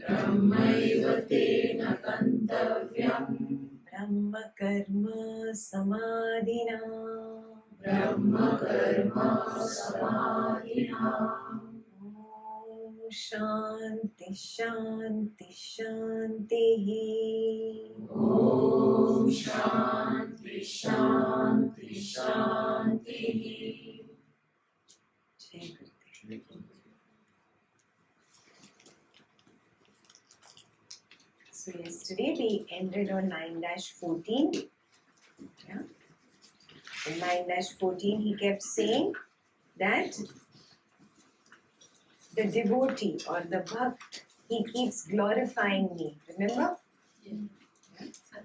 ब्रह्मैव तेन गन्तव्यम् ब्रह्म कर्म समाधिना ॐ शान्ति शान्ति शान्तिः जय गुरुदेव। So yesterday we ended on 9-14. Yeah. In 9-14 he kept saying that the devotee or the bhakt, he keeps glorifying me. Remember? Yeah.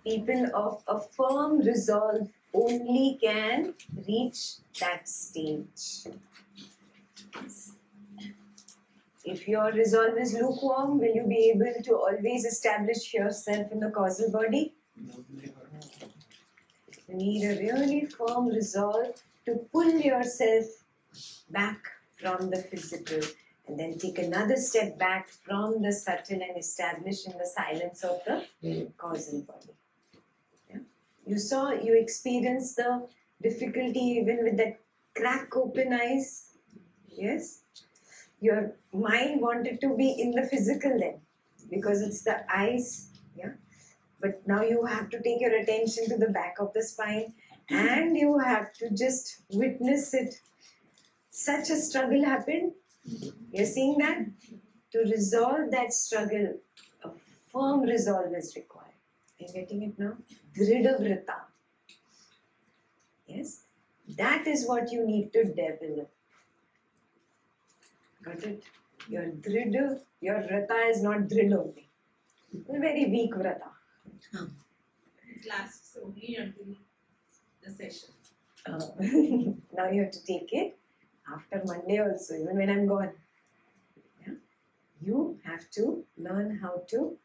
People of a firm resolve only can reach that stage. If your resolve is lukewarm, will you be able to always establish yourself in the causal body? You need a really firm resolve to pull yourself back from the physical and then take another step back from the subtle and establish in the silence of the causal body. Yeah? You experienced the difficulty even with that crack open eyes. Yes? Your mind wanted to be in the physical then because it's the eyes. Yeah? But now you have to take your attention to the back of the spine and you have to just witness it. Such a struggle happened. You're seeing that? To resolve that struggle, a firm resolve is required. Are you getting it now? Dridhavrata. Yes? That is what you need to develop. Got it? Your vrata is not drid only. It's a very weak vrata. It lasts only until the session. Now you have to take it after Monday also, even when I'm gone. Yeah? You have to learn how to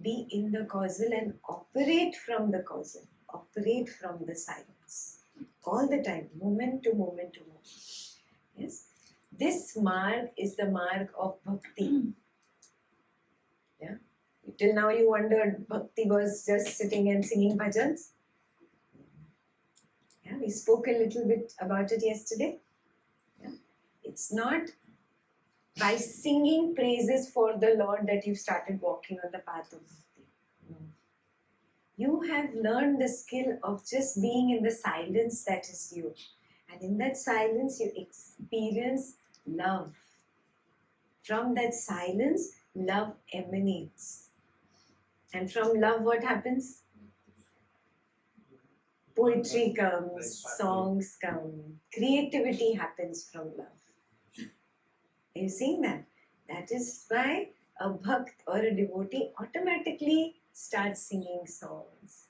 be in the causal and operate from the causal, operate from the silence. All the time, moment to moment to moment. Yes? This marg is the marg of bhakti. Yeah? Till now you wondered bhakti was just sitting and singing bhajans. Yeah, we spoke a little bit about it yesterday. Yeah? It's not by singing praises for the Lord that you've started walking on the path of bhakti. No. You have learned the skill of just being in the silence that is you. And in that silence you experience love. From that silence, love emanates. And from love, what happens? Poetry comes, songs come, creativity happens from love. Are you seeing that? That is why a bhakt or a devotee automatically starts singing songs.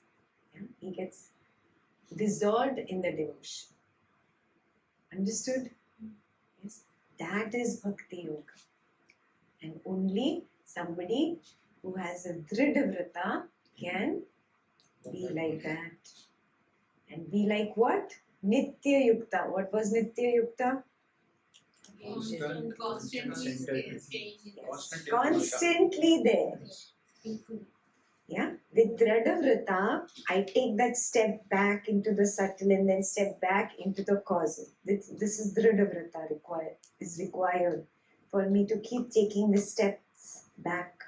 Yeah? He gets dissolved in the devotion. Understood? Yes. That is bhakti yoga. And only somebody who has a dridhavrata can be like that. And be like what? Nitya Yukta. What was Nitya Yukta? Constantly there. Yeah. With Dridhavrata, I take that step back into the subtle and then step back into the causal. This is Dridhavrata is required for me to keep taking the steps back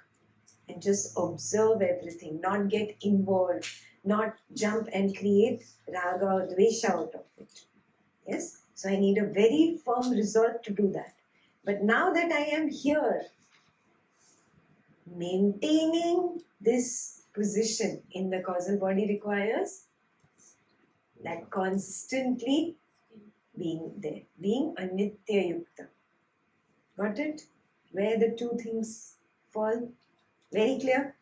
and just observe everything, not get involved, not jump and create raga or dvesha out of it. Yes? So I need a very firm resolve to do that. But now that I am here, maintaining this position in the causal body requires that constantly being there, being a nitya yukta. Got it? Where the two things fall? Very clear?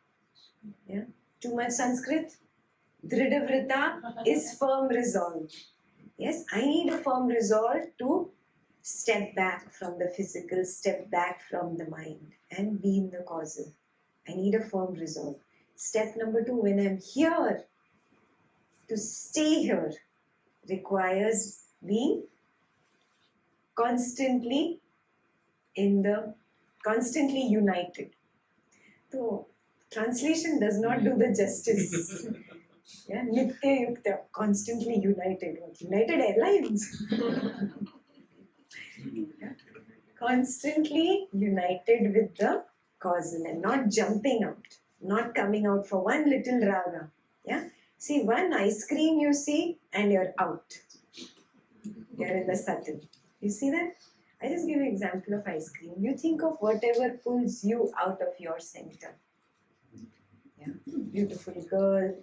Yeah? Too much Sanskrit? Dridhavrata is firm resolve. Yes, I need a firm resolve to step back from the physical, step back from the mind, and be in the causal. I need a firm resolve. Step number 2, when I'm here, to stay here requires being constantly constantly united. So, translation does not do the justice. Yeah, Nitya Yukta, constantly united. What, United Airlines? Yeah. Constantly united with the causal and not jumping out, not coming out for one little raga. Yeah. See, one ice cream you see and you're out. You're in the subtle. You see that? I just give you an example of ice cream. You think of whatever pulls you out of your center. Yeah. Beautiful girl,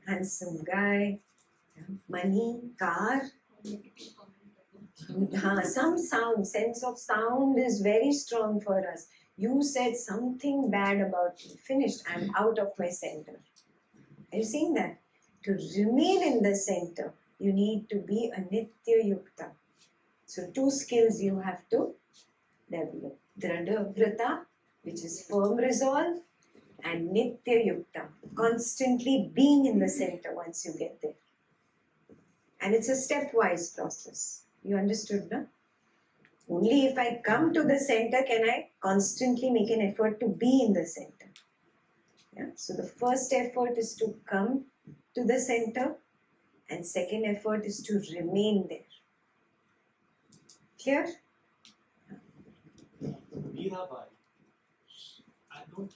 handsome guy, yeah. Money, car. Some sound, sense of sound is very strong for us. You said something bad about me. Finished. I'm out of my center. Are you seeing that? To remain in the center, you need to be a Nitya Yukta. So 2 skills you have to develop. Dradha Vrata, which is firm resolve, and Nitya Yukta, constantly being in the center once you get there. And it's a stepwise process. You understood, no? Only if I come to the center can I constantly make an effort to be in the center. Yeah? So the first effort is to come to the center, and second effort is to remain there. Clear? Mirabai, I don't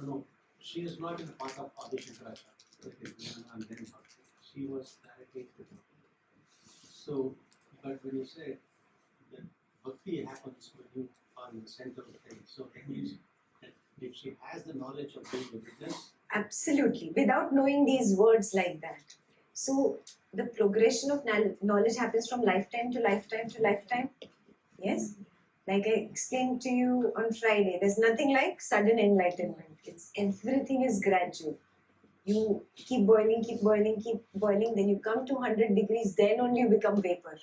know. She is not in a part of Adi Shankaracharya. And then she was directly. So, but when you say that bhakti happens when you are in the center of things, so that means that if she has the knowledge of being a witness. Absolutely, without knowing these words like that. So the progression of knowledge happens from lifetime to lifetime to lifetime. Yes? Like I explained to you on Friday, there's nothing like sudden enlightenment. Everything is gradual. You keep boiling, then you come to 100 degrees, then only you become vapor.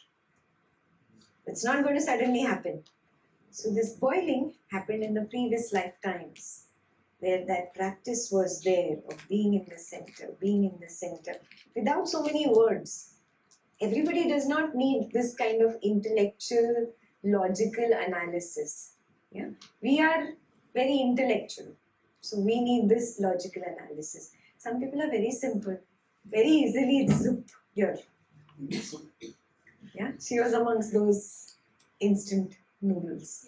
It's not going to suddenly happen. So this boiling happened in the previous lifetimes, where that practice was there of being in the center, without so many words. Everybody does not need this kind of intellectual, logical analysis. Yeah? We are very intellectual, so we need this logical analysis. Some people are very simple, very easily it's soup here. Yeah, she was amongst those instant noodles.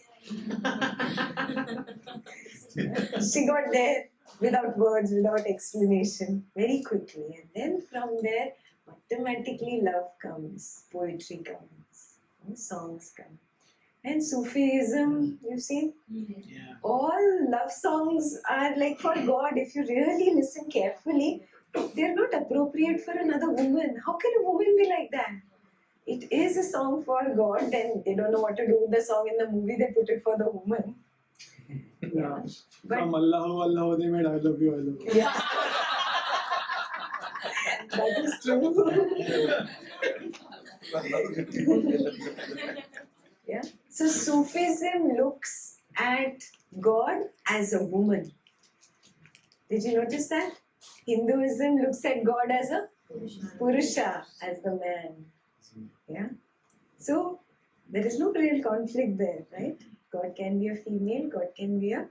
She got there without words, without explanation, very quickly. And then from there, automatically love comes, poetry comes, songs come. And Sufism, you see, all love songs are like for God. If you really listen carefully, they're not appropriate for another woman. How can a woman be like that? It is a song for God, then they don't know what to do with the song in the movie, they put it for the woman. Yeah. But from Allah, they made I love you, I love you. yeah, that is true. Yeah. So Sufism looks at God as a woman. Did you notice that? Hinduism looks at God as a Purusha, as the man. Yeah. So there is no real conflict there, right? God can be a female, God can be a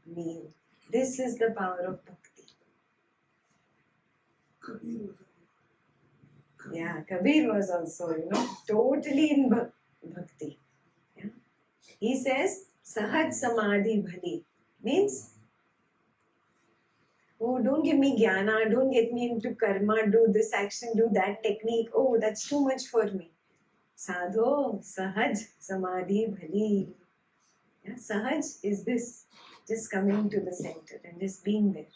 male. This is the power of bhakti. Yeah, Kabir was also, totally in bhakti. Yeah. He says, Sahaj Samadhi Bhali. Means, oh, don't give me jnana, don't get me into karma, do this action, do that technique. Oh, that's too much for me. Sadho, Sahaj Samadhi Bhali. Yeah, Sahaj is this, just coming to the center and just being there.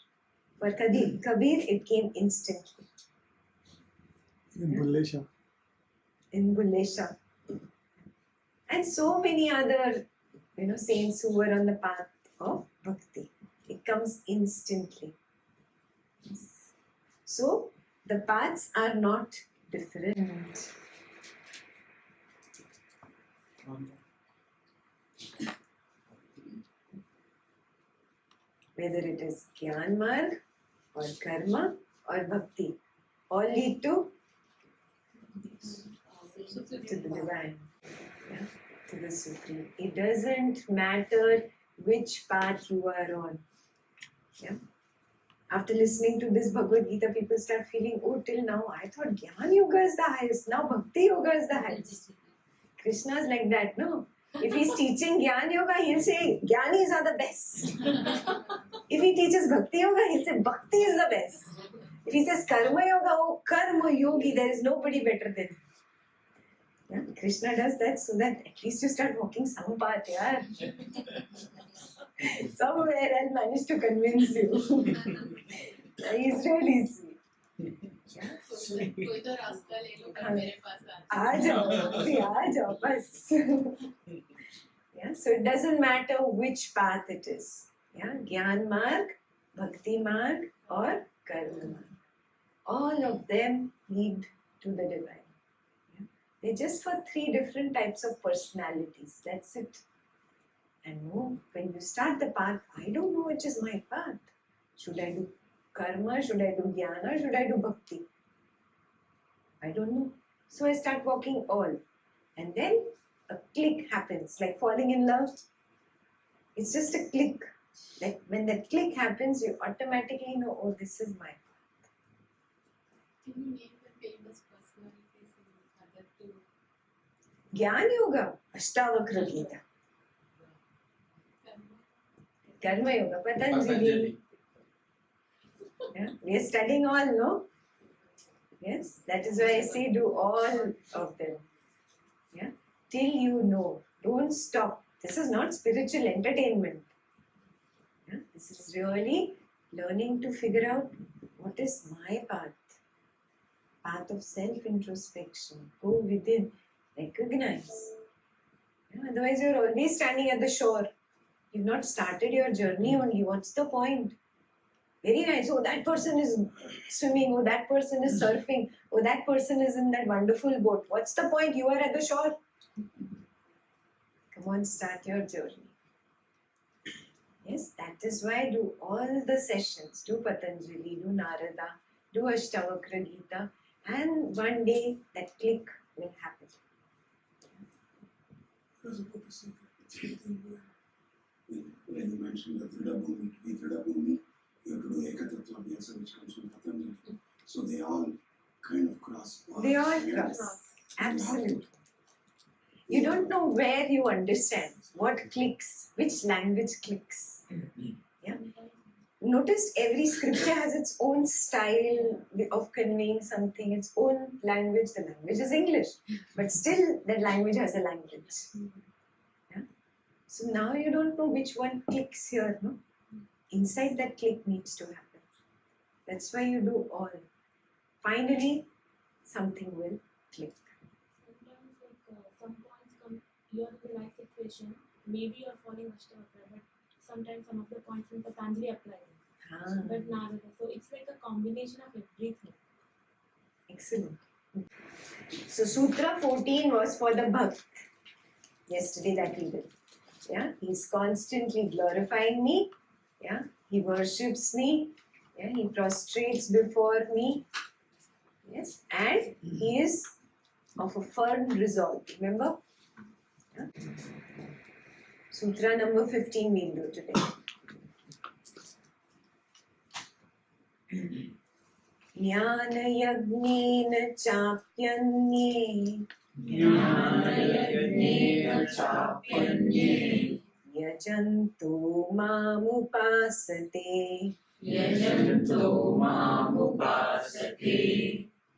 For Kabir, it came instantly. In Bulle Shah. In Bulle Shah. And so many other, saints who were on the path of bhakti. It comes instantly. So, the paths are not different. Whether it is Gyan Marg or Karma or Bhakti, all lead to the divine, yeah, to the Supreme. It doesn't matter which path you are on. Yeah. After listening to this Bhagwad Gita, people start feeling, oh, till now I thought Gyan Yoga is the highest, now Bhakti Yoga is the highest. Krishna is like that, no? If he's teaching Gyan Yoga, he'll say Gyanis are the best. If he teaches Bhakti Yoga, he'll say Bhakti is the best. If he says Karma Yoga, oh, Karma Yogi, there is nobody better than him. Yeah? Krishna does that so that at least you start walking some path, yeah. Somewhere I'll manage to convince you. He's really sweet. Yeah? कोई तो रास्ता ले लो पर मेरे पास आ जाओ बस. Yeah, so it doesn't matter which path it is. Yeah, Gyan Marg, Bhakti Marg or Karma Marg. All of them lead to the divine. Yeah? They're just for 3 different types of personalities. That's it. And no, when you start the path, I don't know which is my path. Should I do karma? Should I do jnana? Should I do bhakti? I don't know. So I start walking all. And then a click happens, like falling in love. It's just a click. Like when that click happens, you automatically know, oh, this is my path. Can you name the famous personalities in other two? Jnana Yoga, Ashtavakra Gita. Karma Yoga, Patanjali. Yeah? We are studying all, no? Yes, that is why I say do all of them. Yeah? Till you know. Don't stop. This is not spiritual entertainment. Yeah? This is really learning to figure out what is my path. Path of self-introspection. Go within. Recognize. Yeah? Otherwise you're always standing at the shore. You've not started your journey only. What's the point? Very nice. Oh, that person is swimming. Oh, that person is surfing. Oh, that person is in that wonderful boat. What's the point? You are at the shore. Come on, start your journey. Yes, that is why do all the sessions. Do Patanjali, do Narada, do Ashtavakra Gita, and one day that click will happen. When you mentioned the Dridabhumi, to be Dridabhumi, you have to do Ekatattva Abhyasa, which comes from Patanjali. So they all kind of cross. They all cross. Absolutely. You don't know where you understand, what clicks, which language clicks. Yeah. Notice every scripture has its own style of conveying something, its own language. The language is English, but still that language has a language. Yeah. So now you don't know which one clicks here, no? Inside that click needs to happen. That's why you do all. Finally, something will click. Sometimes some points come, you're in the right situation, maybe you're following Ashtavakra, but sometimes some of the points in Patanjali apply. But Narada. So it's like a combination of everything. Excellent. So Sutra 14 was for the Bhakt. Yesterday that we did. Yeah, he's constantly glorifying me. Yeah, he worships me. Yeah, he prostrates before me. Yes, and he is of a firm resolve. Remember? Yeah. Sutra number 15 we'll do today. Jnana-yagneन chapyanye yajanto mamupasate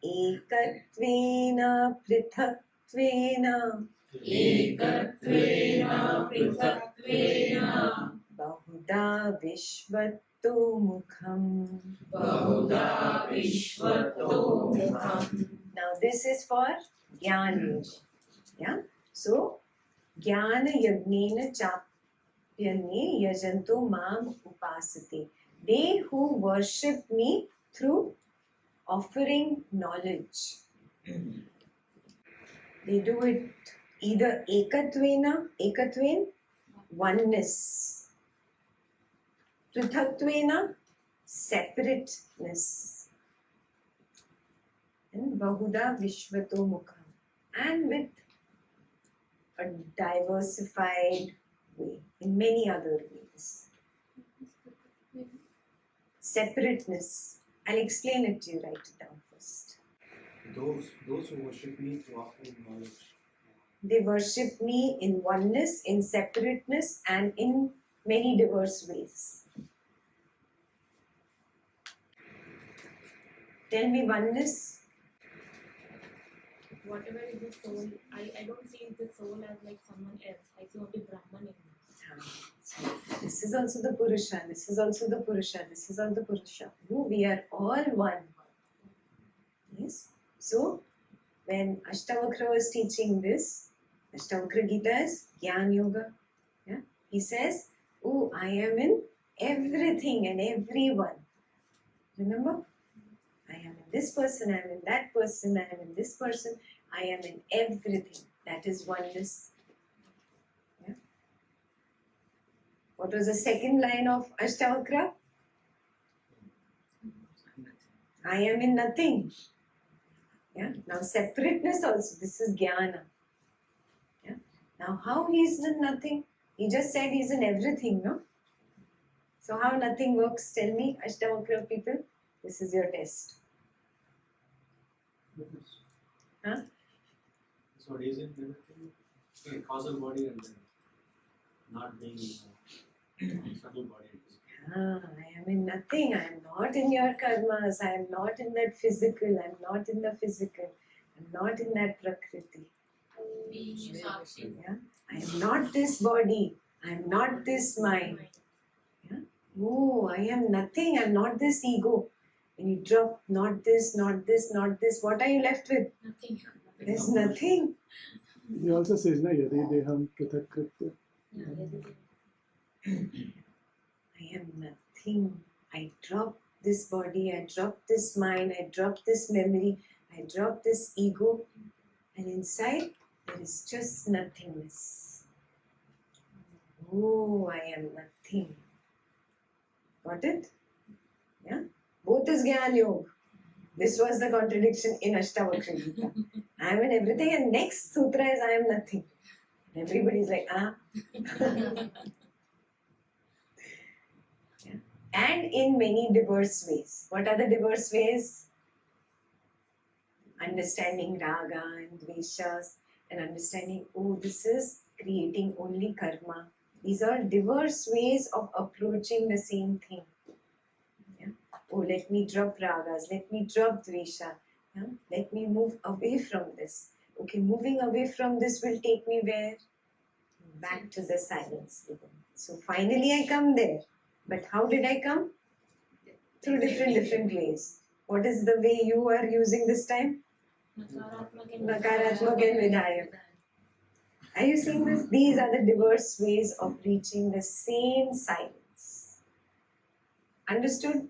ekatvena prithaktvena bahuda vishvatto mukham. Now this is for Jnana. Yeah. So Jnana Yagnena Chapyane Yajanto Mam Upasate. They who worship me through offering knowledge. They do it Either ekatven, oneness. Prithatvena, separateness. And Bahuda Vishvato Mukham. And with a diversified way, in many other ways. Separateness. I'll explain it to you, write it down first. Those who worship me through offering knowledge. They worship me in oneness, in separateness, and in many diverse ways. Tell me oneness. Whatever is the soul, I don't see the soul as like someone else. I see only Brahman in me. So this is also the Purusha, this is also the Purusha, this is all the Purusha. No, we are all one. Yes. So when Ashtavakra was teaching this, Ashtavakra Gita is Gyan Yoga. Yeah? He says, oh, I am in everything and everyone. Remember? I am in this person, I am in that person, I am in this person, I am in everything. That is oneness. Yeah? What was the second line of Ashtavakra? I am in nothing. Yeah? Now separateness also, this is jnana. Yeah? Now how he is in nothing? He just said he is in everything, no? So how nothing works? Tell me, Ashtavakra people, this is your test. Huh? So what is in everything? Okay, causal body and then not being subtle body. I am in nothing. I am not in your karmas. I am not in that physical. I am not in the physical. I am not in that prakriti. Being is Sakshi. Yeah? I am not this body. I am not this mind. Yeah? Oh, I am nothing. I am not this ego. When you drop not this, not this, not this, what are you left with? Nothing. There's nothing. He also says, na, yadi deham prithak kritya. I am nothing. I drop this body, I drop this mind, I drop this memory, I drop this ego, and inside there is just nothingness. Oh, I am nothing. Got it? Yeah? Both is Gyan Yoga. This was the contradiction in Ashtavakra Gita. I am in everything, and next sutra is I am nothing. Everybody's like, ah. Yeah. And in many diverse ways. What are the diverse ways? Understanding raga and dveshas, and understanding, oh, this is creating only karma. These are diverse ways of approaching the same thing. Yeah? Oh, let me drop ragas, let me drop dvesha. Yeah? Let me move away from this. Okay, moving away from this will take me where? Back to the silence. So finally I come there. But how did I come? Through different ways. What is the way you are using this time? Nakaratmak and Vidhayak. Are you seeing this? These are the diverse ways of reaching the same silence. Understood?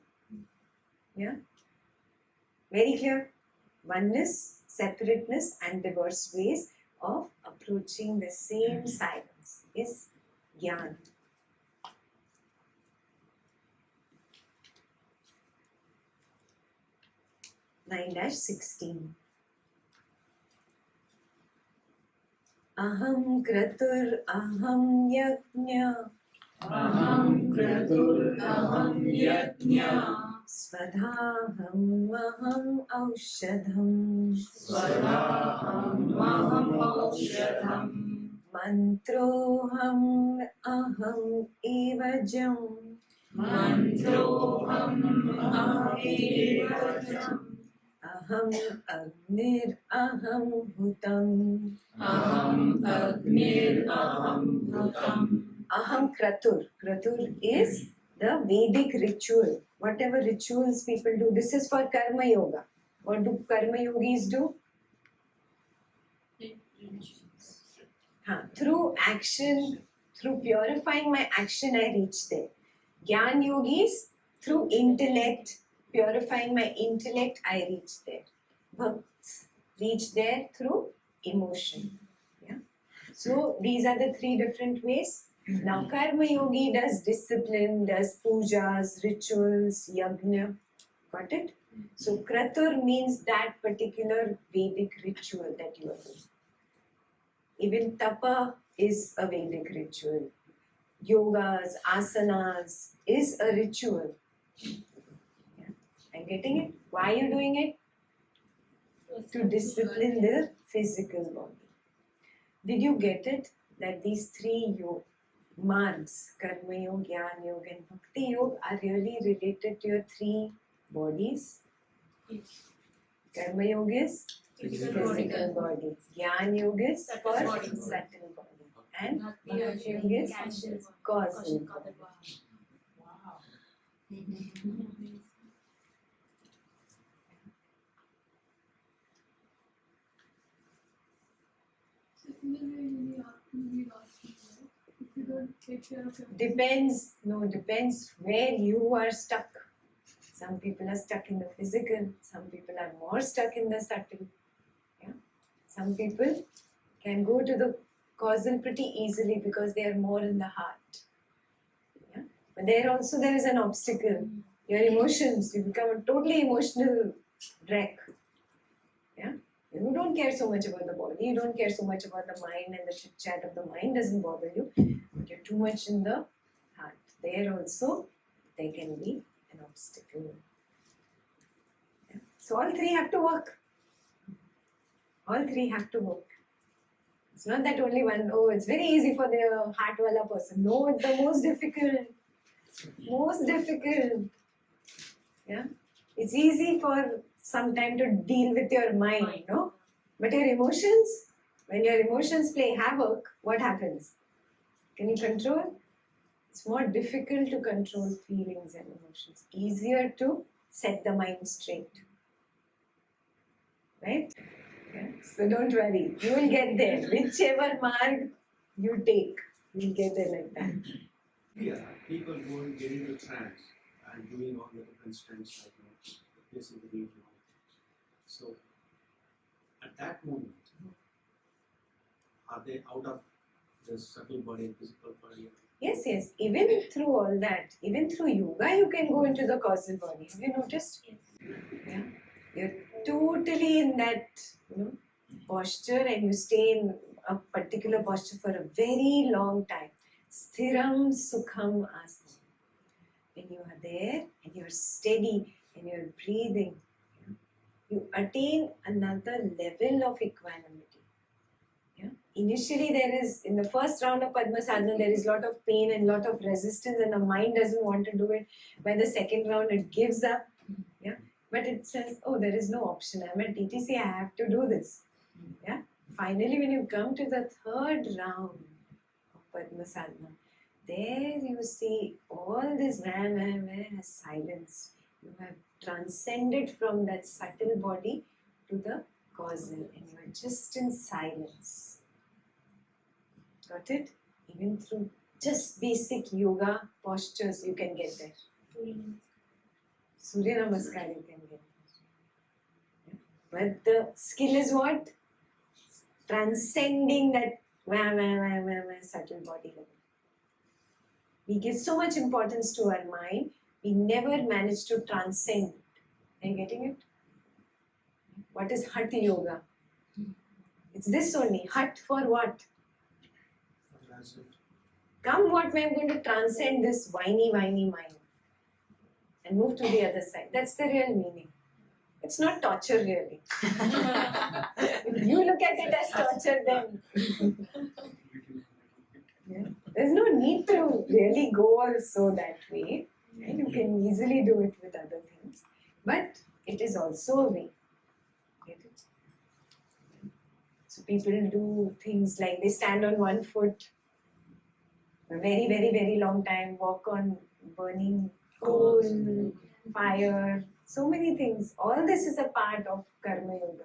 Yeah? Very clear? Oneness, separateness, and diverse ways of approaching the same silence is Jnana. 9-16. Aham kratur aham yajna. Aham kratur aham yajna. Svadhaham aham aushadham. Svadhaham aham aushadham. Mantroham aham evajam. Mantroham aham Aham agnir aham bhutam. Aham agnir aham bhutam. Aham kratur. Kratur is the Vedic ritual. Whatever rituals people do, this is for karma yoga. What do karma yogis do? Through action, through purifying my action, I reach there. Gyan yogis, through intellect, purifying my intellect, I reach there. Bhakts reach there through emotion. Yeah? So these are the three different ways. Now Karma Yogi does discipline, does pujas, rituals, yajna. Got it? So Kratur means that particular Vedic ritual that you are doing. Even Tapa is a Vedic ritual. Yogas, asanas is a ritual. Yeah. I'm getting it? Why are you doing it? To discipline the physical body. Did you get it? That these three margs, Karma Yoga, Jnana Yoga and Bhakti Yoga are really related to your three bodies. Karma Yoga is physical body. Jnana Yoga is for subtle body. And Bhakti Yoga is causal body. Wow. So similarly, you need asking, right? If you don't take care of your Depends where you are stuck. Some people are stuck in the physical, some people are more stuck in the subtle. Yeah? Some people can go to the causal pretty easily because they are more in the heart. Yeah? But there is an obstacle. Your emotions, you become a totally emotional wreck. Yeah? You don't care so much about the body, you don't care so much about the mind, and the chit chat of the mind doesn't bother you. But you're too much in the heart. There also, there can be an obstacle. Yeah? So all three have to work. All three have to work. It's not that only one, oh, it's very easy for the heart wala person. No, it's the most difficult. Most difficult. Yeah? It's easy for some time to deal with your mind, no? But your emotions, when your emotions play havoc, what happens? Can you control? It's more difficult to control feelings and emotions. Easier to set the mind straight. Right? Yeah? So don't worry, you will get there. Whichever mark you take, you'll get there like that. Yeah, people go and get into trance and doing all the different stunts like placing the weight and all. So at that moment, are they out of the subtle body and physical body? Yes. Even through all that, even through yoga, you can go into the causal body. Have you noticed? Yeah. You're totally in that, posture, and you stay in a particular posture for a very long time. Sthiram Sukham Asana. When you are there and you're steady and you're breathing, you attain another level of equanimity. Yeah? Initially, in the first round of Padma Sadhana, there is a lot of pain and a lot of resistance, and the mind doesn't want to do it. By the second round, it gives up. Yeah? But it says, oh, there is no option. I'm at TTC, I have to do this. Yeah? Finally, when you come to the third round of Padma Sadhana, there you see all this has silenced. You have transcended from that subtle body to the causal, and you are just in silence. Got it? Even through just basic yoga postures, you can get there. Surya Namaskar, you can get there. But the skill is what? Transcending that subtle body level. We give so much importance to our mind, we never manage to transcend. Are you getting it? What is Hatha Yoga? It's this only. Hat for what? Come what way, I'm going to transcend this whiny mind and move to the other side. That's the real meaning. It's not torture really. If you look at it as torture, then there's no need to really go also that way. Right? You can easily do it with other things. But it is also a way. Get it? So people do things like they stand on one foot a very, very, very long time, walk on burning coal, fire, so many things. All this is a part of Karma Yoga.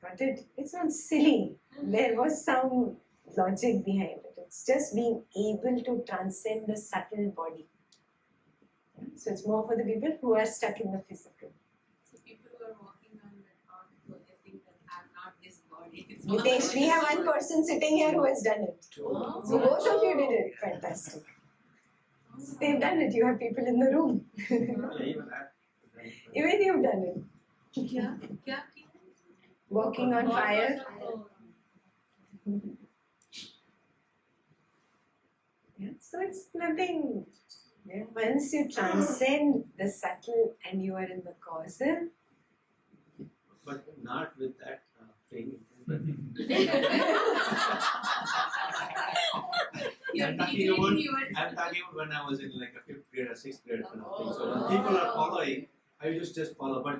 Got it? It's not silly. There was some logic behind it. It's just being able to transcend the subtle body. So it's more for the people who are stuck in the physical. So people who are walking on that path, they think that I'm not this body. Nitesh, we have one person sitting here who has done it. So both of you did it. Fantastic. So they've done it. You have people in the room. Even you've done it. क्या Walking on fire. Yeah, so it's nothing. Yeah. Once you transcend the subtle and you are in the causal, But not with that thing. I'm talking about when I was in like a 5th grade or 6th grade kind of thing. So when people are following, I just follow. But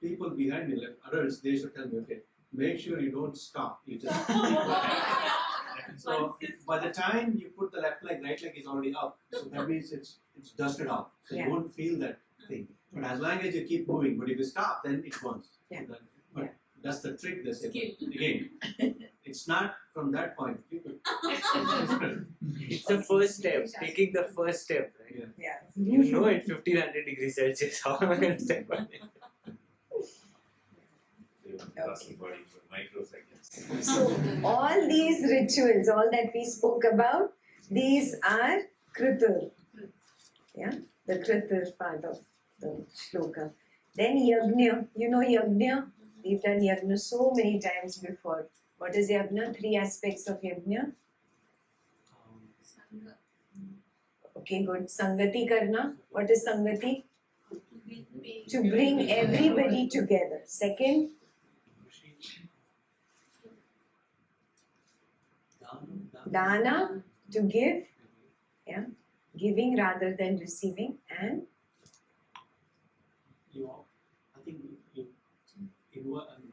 people behind me, like adults, they should tell me, okay, make sure you don't stop. You just keep going. So by the time you put the left leg, right leg is already up. So that means it's dusted off. So you won't feel that thing. But as long as you keep moving, but if you stop, then it burns. Yeah. But that's the trick they say. Again, it's not from that point. It's the first step, taking the first step, right? yeah. You know at 1500 degrees Celsius, how am I going to step on it? So all these rituals, all that we spoke about, these are kritur. Yeah, the kritur part of the shloka. Then yajna, you know yajna? We've done yajna so many times before. What is yajna? 3 aspects of yajna. Okay, good. Sangati karna. What is sangati? To bring everybody together. Second, dana, to give. Yeah, giving rather than receiving. And I think you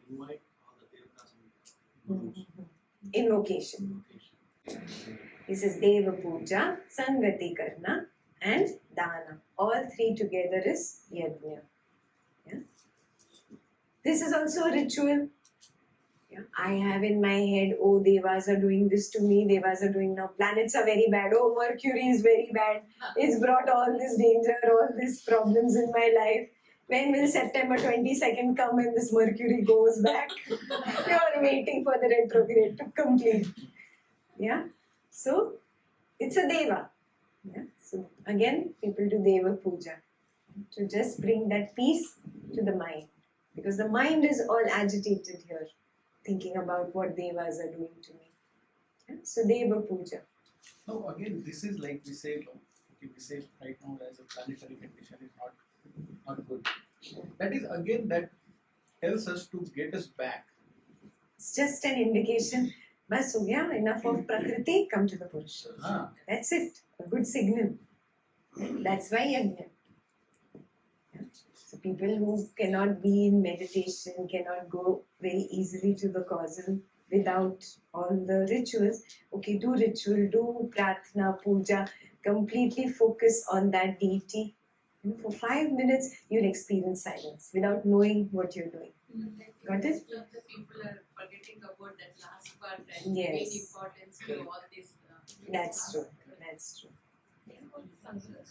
invite all the devatas and gurus. invocation. This is Deva Puja, Sangati Karna, and Dana. All 3 together is Yajna. Yeah? This is also a ritual. Yeah? I have in my head, oh, Devas are doing this to me, Devas are doing now, planets are very bad, oh, Mercury is very bad, it's brought all this danger, all these problems in my life. When will September 22nd come and this Mercury goes back? You are waiting for the retrograde to complete. Yeah? So, it's a Deva. Yeah? So, again, people do Deva Puja to just bring that peace to the mind. Because the mind is all agitated here, thinking about what Devas are doing to me. Yeah? So, Deva Puja. No, again, this is like we say right now as a planetary condition is not good. That is again that tells us to get us back. It's just an indication. Bas ho gaya, enough of Prakriti, come to the Purusha. That's it. A good signal. That's why Yajna. Yeah. So people who cannot be in meditation, cannot go very easily to the causal without all the rituals. Okay, do ritual, do prarthana, puja, completely focus on that deity. For 5 minutes, you'll experience silence without knowing what you're doing. Got it? The people are forgetting about that last part and Yes. giving importance to all this. That's true. That's true.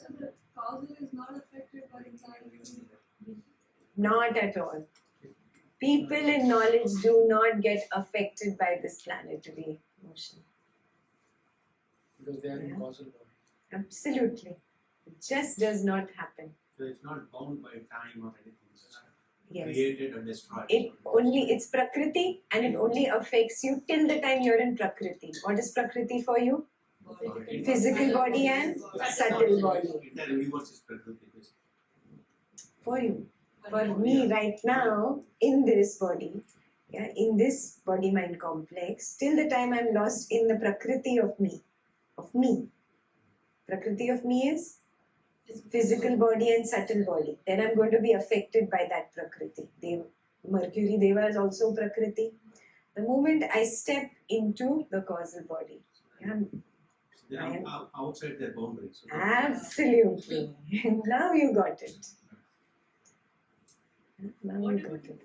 So the causal is not affected by insanity. Not at all. People in knowledge do not get affected by this planetary motion. Because they are in Yeah. causal body. Absolutely. It just does not happen. So it's not bound by time or anything. It's Yes. created or destroyed. It's Prakriti and it only affects you till the time you're in Prakriti. What is Prakriti for you? Physical body and subtle body. Entire universe is Prakriti. For you. For me right now, in this body, yeah, in this body-mind complex, till the time I'm lost in the Prakriti of me. Prakriti of me is physical body and subtle body. Then I'm going to be affected by that Prakriti. Mercury Deva is also Prakriti. The moment I step into the causal body, yeah, They are outside their boundaries. So absolutely. Now you got it. Now you got it.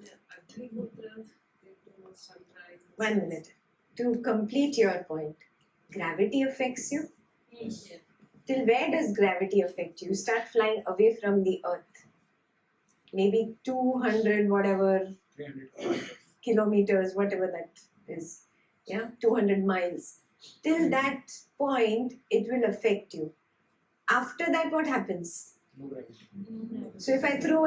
1 minute. To complete your point, gravity affects you. Till where does gravity affect you? You start flying away from the earth. Maybe 200 whatever 300 kilometers, whatever that is 200 miles. Till that point, it will affect you. After that, what happens? No gravity. So if I throw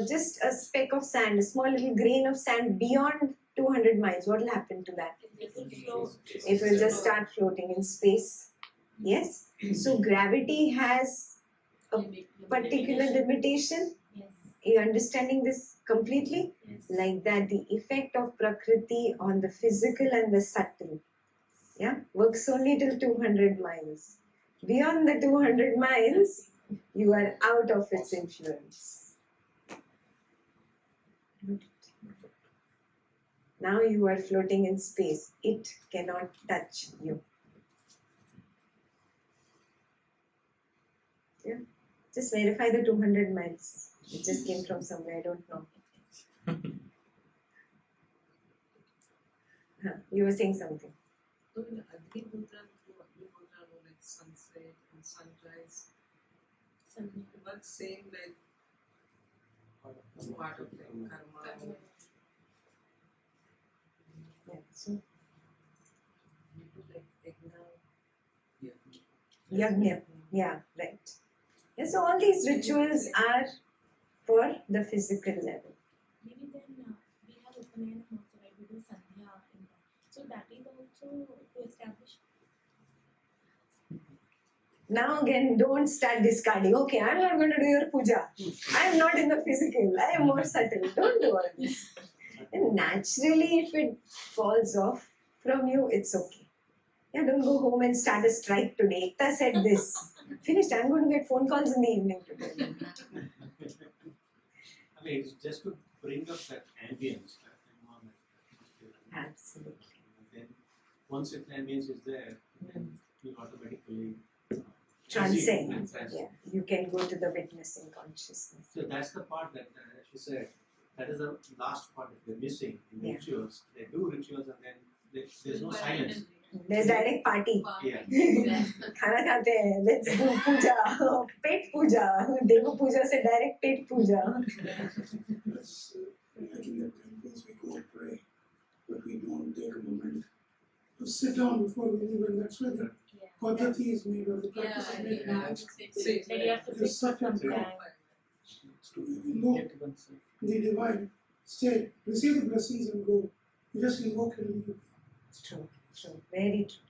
just a speck of sand, a small little grain of sand beyond 200 miles, what will happen to that? It will just start floating in space. Yes? So gravity has a particular limitation. Yes. Are you understanding this completely? Yes. Like that, the effect of Prakriti on the physical and the subtle works only till 200 miles. Beyond the 200 miles, you are out of its influence. Now you are floating in space. It cannot touch you. Yeah. Just verify the 200 miles. It just came from somewhere, I don't know. You were saying something. So in Agnihotra, like sunset and sunrise, but saying like part of like karma. Yeah. So We do like Yajna. Yeah, right. Yeah, so all these rituals are for the physical level. Maybe then we have Upanayana also, right? We do Sandhya in that. So that is also to establish. Now again, don't start discarding. Okay, I'm not going to do your puja. I am not in the physical. I am more subtle. Don't do all this. And naturally, if it falls off from you, it's okay. Yeah, don't go home and start a strike today. Ekta said this. Finished. I'm going to get phone calls in the evening today. I mean, it's just to bring up that ambience, that environment. Absolutely. And then once the ambience is there, then you automatically Transcend. Yeah, you can go to the witnessing consciousness. So that's the part that she said. That is the last part that they're missing in the rituals. They do rituals and then there's no silence. There's direct party. Yeah. खाना खाते हैं. Let's do puja. Pet puja. Deva puja से direct pet puja. That's like in the temples we go pray, but we don't take a moment to sit down before we leave, and that's where the Paddhati is made, or the practice is made. Then you have to sit for some time. Invoke the divine state, receive the blessings and go. You just invoke and leave. True, very true.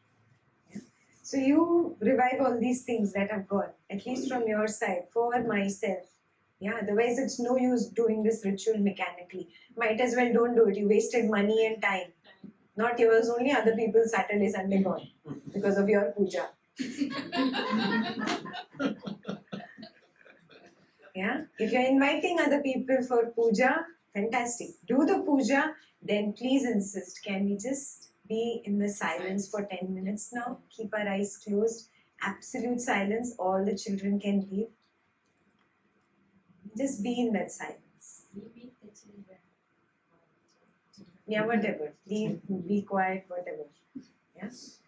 Yeah. So you revive all these things that have gone, at least from your side, for myself. Yeah, otherwise it's no use doing this ritual mechanically. Might as well don't do it. You wasted money and time. Not yours only, other people's Saturday, Sunday gone because of your puja. Yeah, if you're inviting other people for puja, fantastic. Do the puja, then please insist. Can we just be in the silence for 10 minutes now? Keep our eyes closed. Absolute silence. All the children can leave. Just be in that silence. Yeah, whatever. Leave, be quiet, whatever. Yes.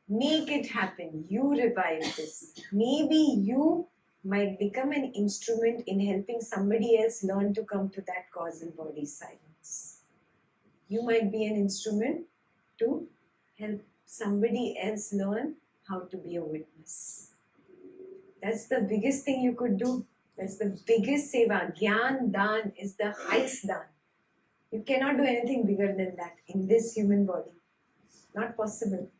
Make it happen. You revive this. Maybe you might become an instrument in helping somebody else learn to come to that causal body silence. You might be an instrument to help somebody else learn how to be a witness. That's the biggest thing you could do. That's the biggest seva. Gyan Dan is the highest Dan. You cannot do anything bigger than that in this human body. Not possible.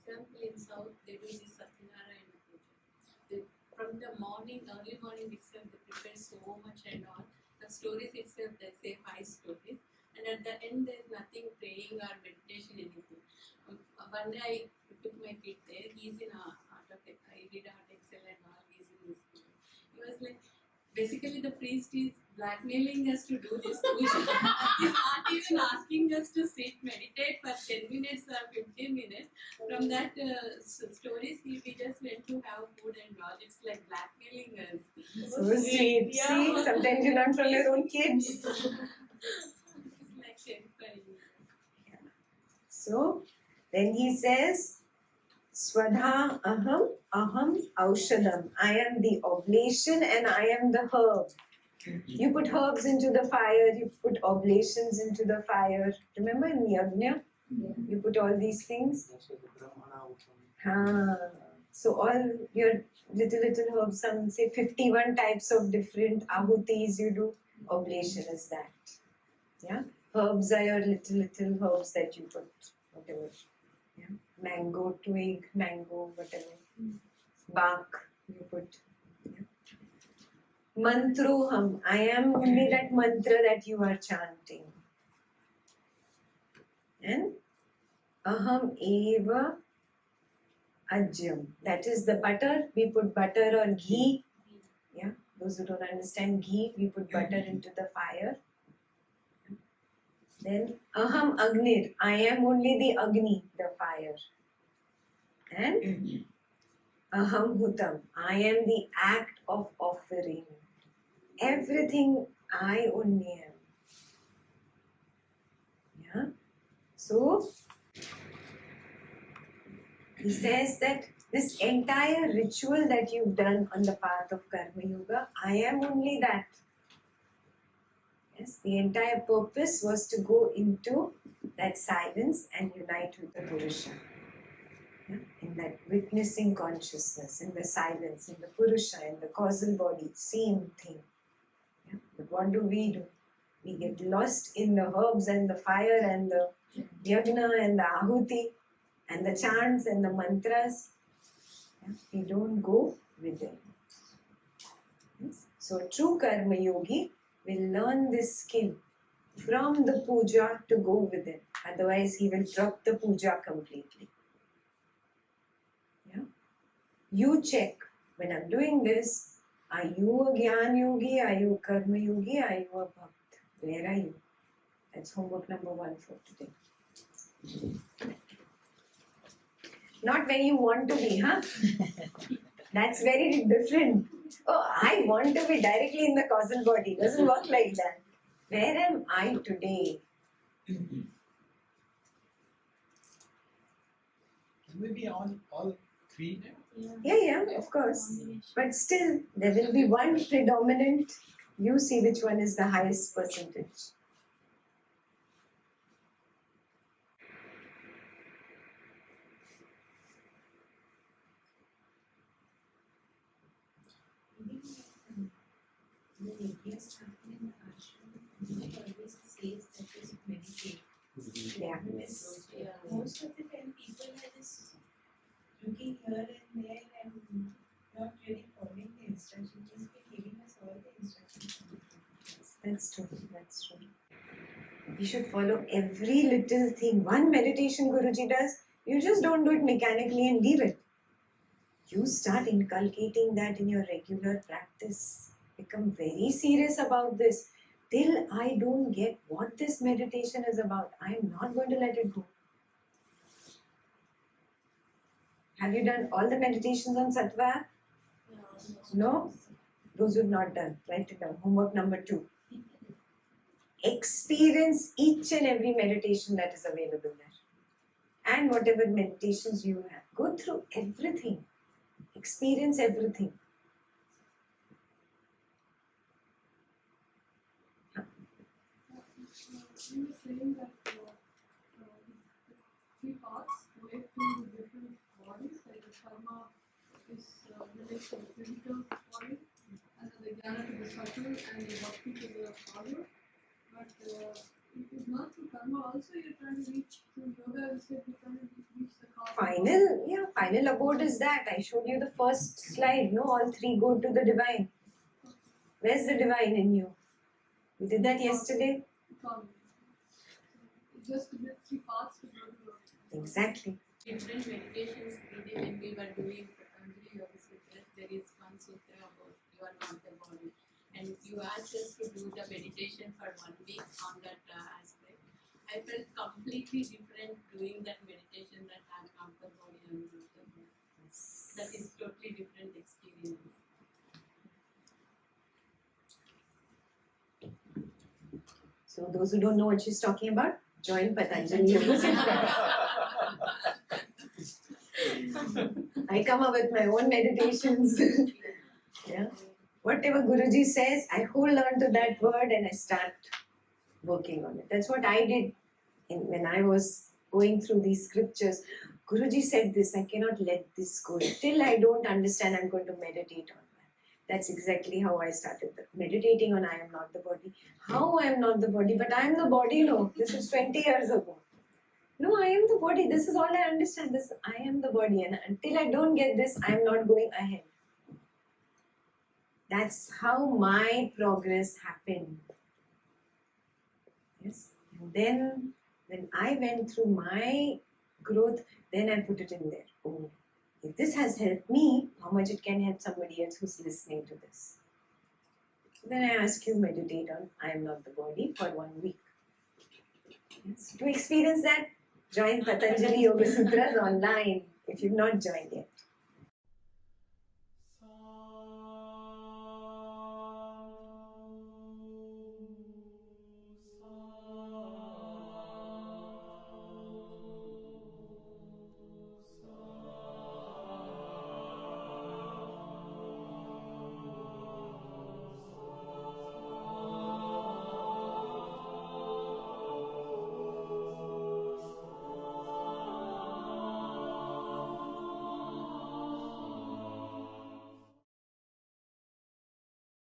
Example in South, they do this Satyanarayana puja. From the morning, early morning itself, they prepare so much and all. The stories itself, they say 5 stories. And at the end, there is nothing praying or meditation, anything. One day I took my kid there. He's in art of I did art excel and all. He's in this school. He was like, basically the priest is blackmailing us to do this puja. He's not even asking us to sit, meditate for 10 minutes or 15 minutes. From that stories, we just went to have food and all. It's like blackmailing us. So sweet. Yeah. See, sometimes you learn from your own kids. It's like terrifying. So, then he says, Swadha aham aham aushadam. I am the oblation and I am the herb. You put herbs into the fire, you put oblations into the fire. Remember in Yajna? You put all these things. So all your little herbs, some say 51 types of different ahutis you do. Oblation is that. Yeah? Herbs are your little herbs that you put, whatever. Yeah? Mango, twig, mango, whatever. Bark you put. Yeah? Mantroham. I am only that mantra that you are chanting. And aham eva ajyam. That is the butter. We put butter or ghee. Yeah. Those who don't understand ghee, we put butter into the fire. Then aham agnir. I am only the agni, the fire. And aham hutam. I am the act of offering. Everything I only am. Yeah. So he says that this entire ritual that you've done on the path of Karma Yoga, I am only that. Yes, the entire purpose was to go into that silence and unite with the Purusha. Yeah? In that witnessing consciousness, in the silence, in the Purusha, in the causal body, same thing. Yeah? But what do? We get lost in the herbs and the fire and the yajna and the ahuti and the chants and the mantras. Yeah? We don't go within. Yes? So a true karma yogi will learn this skill from the puja to go within. Otherwise he will drop the puja completely. Yeah? You check, when I'm doing this, are you a Gyan yogi? Are you a karma yogi? Are you a bhakt? Where are you? That's homework number 1 for today. Not when you want to be, huh? That's very different. Oh, I want to be directly in the causal body. Doesn't work like that. Where am I today? Can we be on all three? Yeah, of course. But still, there will be one predominant. You see which one is the highest percentage. The yajnas happen in the ashram. It always says that you should meditate. Yeah. Most of the time, people are just looking here and there and not really following the instructions. He's been giving us all the instructions. That's true. That's true. We should follow every little thing. One meditation Guruji does, you just don't do it mechanically and leave it. You start inculcating that in your regular practice. Become very serious about this. Till I don't get what this meditation is about, I am not going to let it go. Have you done all the meditations on Sattva? No? Those who have not done, write it down. Homework number 2. Experience each and every meditation that is available there. And whatever meditations you have. Go through everything. Experience everything. You were saying that the 3 parts relate to the different bodies, like the karma is relates to the physical body, and then the jnana to the subtle, and the bhakti to the power. But it's not through karma also you're trying to reach through yoga, you said you're trying to reach the cause. Final abode is that. I showed you the first slide. No, all 3 go to the divine. Where's the divine in you? We did that yesterday. Just to get 3 parts to go to Exactly. Different meditations when we were doing Patanjali Yoga Sutras, there is one sutra about you are not the body. And you asked us to do the meditation for 1 week on that aspect. I felt completely different doing that meditation that I am not the body and not the body. That is totally different experience. So those who don't know what she's talking about, join Patanjali Yoga Sutras. I come up with my own meditations. Yeah. Whatever Guruji says, I hold on to that word and I start working on it. That's what I did when I was going through these scriptures. Guruji said this, I cannot let this go. Till I don't understand, I'm going to meditate on that. That's exactly how I started meditating on I am not the body. How I am not the body, but I am the body, no. This is 20 years ago. No, I am the body. This is all I understand. This I am the body. And until I don't get this, I am not going ahead. That's how my progress happened. Yes. And then when I went through my growth, then I put it in there. Oh, if this has helped me, how much it can help somebody else who's listening to this. So then I ask you meditate on I am not the body for 1 week. Yes. To experience that, join Patanjali Yoga Sutras online if you've not joined yet.